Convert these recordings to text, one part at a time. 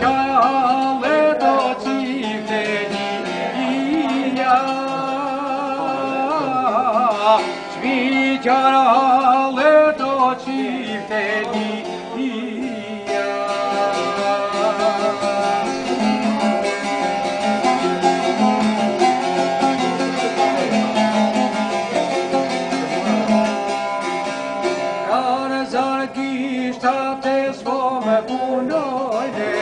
Shviqale do qifte dia, shviqale do qifte dia. Kanë zarë kishtat e s'po me punojne,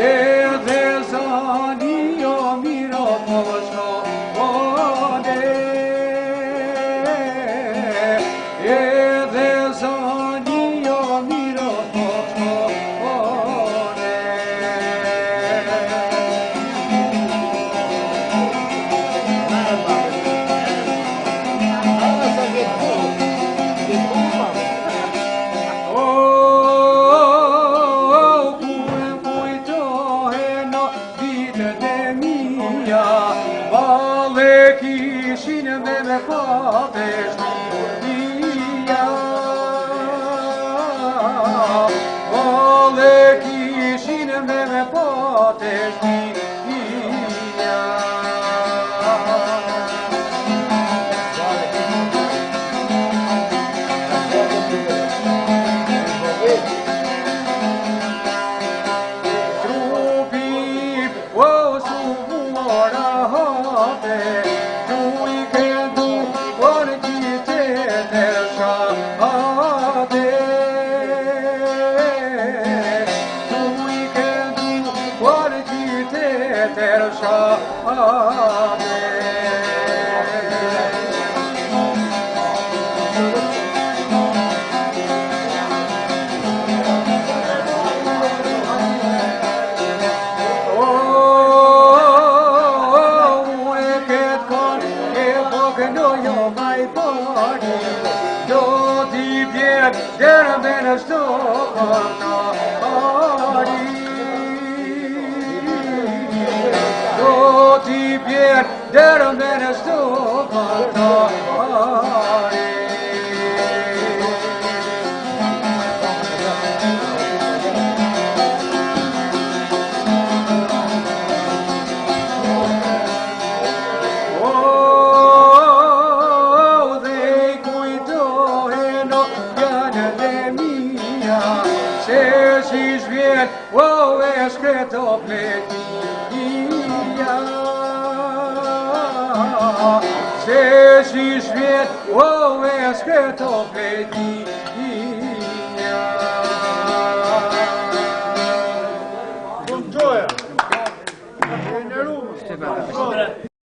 edhe zani o miro po shkone, edhe zani o miro po shkone. Vale kishin me pate shtia, vale kishin me pate shtia. Trupi o su Dera bene sto cantare, do ti pier, dera bene sto cantare. Se si zvjen, o e shkreto pletia, se si zvjen, o e shkreto pletia.